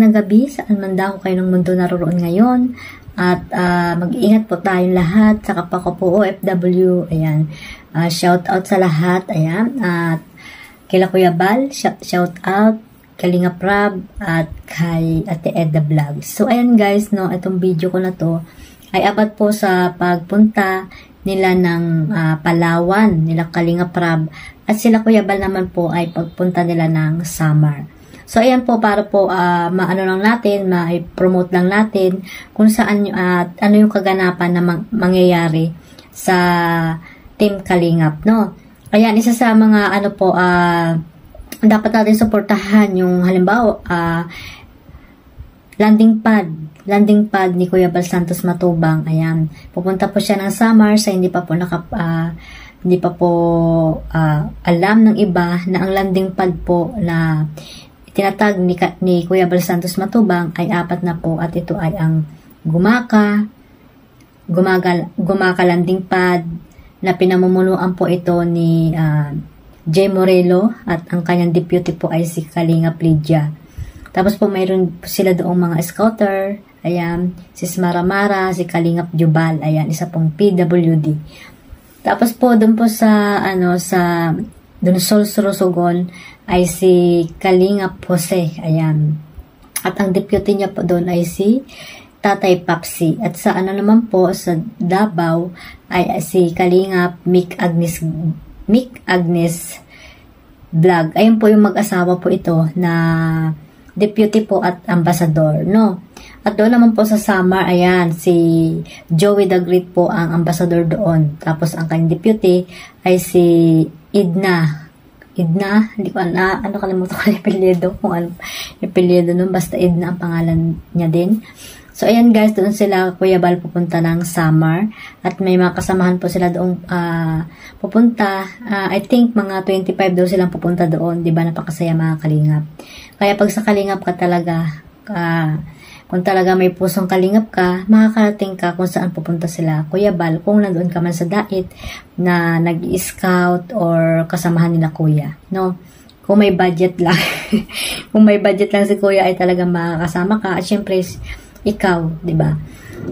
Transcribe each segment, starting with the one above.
magandang gabi saan man daw kayo ng mundo naroon ngayon. At mag-iingat po tayong lahat sa kapwa ko po OFW. Ayan. Shout out sa lahat. Ayan. At kila Kuya Bal, shout out. Kalinga Prab at kay Ate Edna Vlogs. So ayan guys, no, itong video ko na to ay abad po sa pagpunta nila ng Palawan, nila Kalinga Prab. At sila Kuya Bal naman po ay pagpunta nila ng Samar. So, ayan po, para po, maano lang natin, ma-promote lang natin kung saan, ano yung kaganapan na mangyayari sa Team Kalingap, no? Ayan, isa sa mga, ano po, dapat natin suportahan yung, halimbawa, landing pad ni Kuya Bal Santos Matubang. Ayan, pupunta po siya ng Samar sa hindi pa po alam ng iba na ang landing pad po na tinatag ni Kuya Bal Santos Matubang ay 4 na po at ito ay ang Gumaka landing pad na pinamumunuan po ito ni Jay Morelo at ang kanyang deputy po ay si Kalinga Lydia. Tapos po mayroon sila doong mga scouter, ayan, si Maramara, si Kalingap Jubal, ayan, isa pong PWD. Tapos po doon po sa doon Sorsogon ay si Kalingap Jose, ayan. At ang deputy niya po doon ay si Tatay Papsi. At sa naman po sa Davao ay si Kalingap Mick Agnes Vlog. Ayun po yung mag-asawa po ito na deputy po at ambassador, no? At doon naman po sa Samar, ayan, si Joey the Great po ang ambassador doon. Tapos ang kanyang deputy ay si Idna, hindi ko kalimutan ko yung apelyido, kung ano yung apelyido nun, basta Idna ang pangalan niya din. So, ayan guys, doon sila Kuya Bal pupunta ng Samar at may mga kasamahan po sila doon pupunta. I think mga 25 daw silang pupunta doon, di ba? Napakasaya mga kalingap. Kaya pag sa kalingap ka talaga, kung talaga may pusong kalingap ka, makakarating ka kung saan pupunta sila Kuya Bal, kung nandoon ka man sa dait na nag-scout or kasamahan nila Kuya, no? Kung may budget lang. Kung may budget lang si Kuya ay talagang makakasama ka at syempre ikaw, di ba?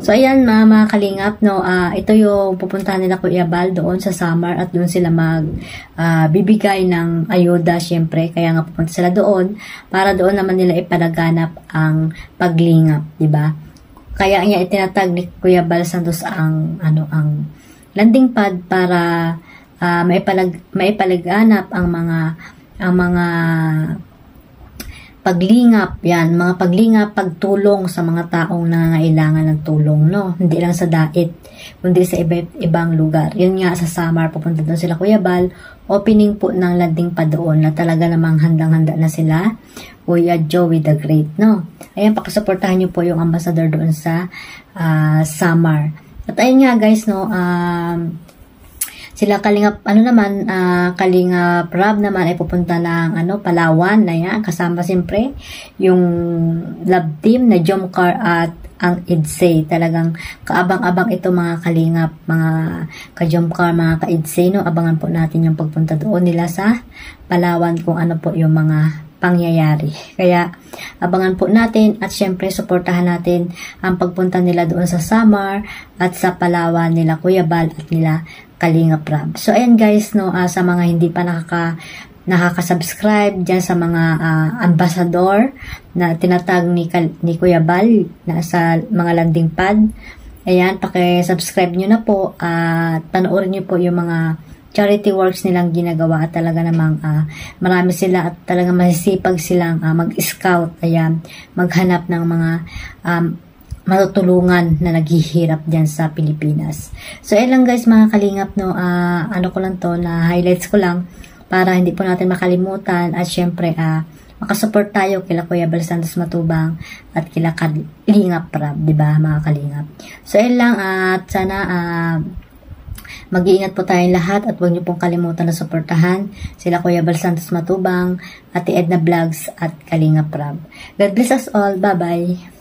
So ayan mga kalingap, no, ito yung pupuntahan nila Kuya Bal doon sa Samar at doon sila bibigay ng ayuda syempre, kaya nga pupunta sila doon para doon naman nila ipalaganap ang paglingap, di ba? Kaya niya itinatag ni Kuya Bal Santos ang landing pad para maipalaganap ang mga paglingap, yan, mga paglingap, pagtulong sa mga taong nangangailangan ng tulong, no? Hindi lang sa dait, kundi sa ibang lugar. Yun nga, sa Samar, pupunta doon sila Kuya Bal, opening po ng landing pa doon na talaga namang handang-handa na sila, Kuya Joey the Great, no? Ayan, pakasuportahan niyo po yung ambassador doon sa Samar. At ayun nga guys, no, sila Kalinga, Kalinga Prab naman ay pupunta ng Palawan, na yan, kasama siyempre yung love team na Jomcar at ang Idsay. Talagang kaabang-abang ito mga Kalingap, mga ka-Jomcar, mga ka-Idsay, no? Abangan po natin yung pagpunta doon nila sa Palawan kung ano po yung mga pangyayari. Kaya abangan po natin at syempre suportahan natin ang pagpunta nila doon sa Samar at sa Palawan nila Kuya Bal at nila Kalinga Prab. So ayan guys, no, sa mga hindi pa nakaka-subscribe diyan sa mga ambassador na tinatag ni Kuya Bal na sa mga landing pad, ayan, paki-subscribe nyo na po at panoorin nyo po yung mga charity works nilang ginagawa at talaga namang marami sila at talaga masisipag silang mag-scout, ayan, maghanap ng mga matutulungan na naghihirap dyan sa Pilipinas. So, ayan lang guys mga kalingap, no, ko lang to, na highlights ko lang para hindi po natin makalimutan at syempre, makasupport tayo kila Kuya Bal Santos Matubang at kila Kalinga Prab, diba mga kalingap? So, ayan lang at sana, mag-iingat po tayong lahat at huwag niyo pong kalimutan na suportahan sila Kuya Bal Santos Matubang, Ate Edna Vlogs at Kalinga Prab. God bless us all. Bye-bye.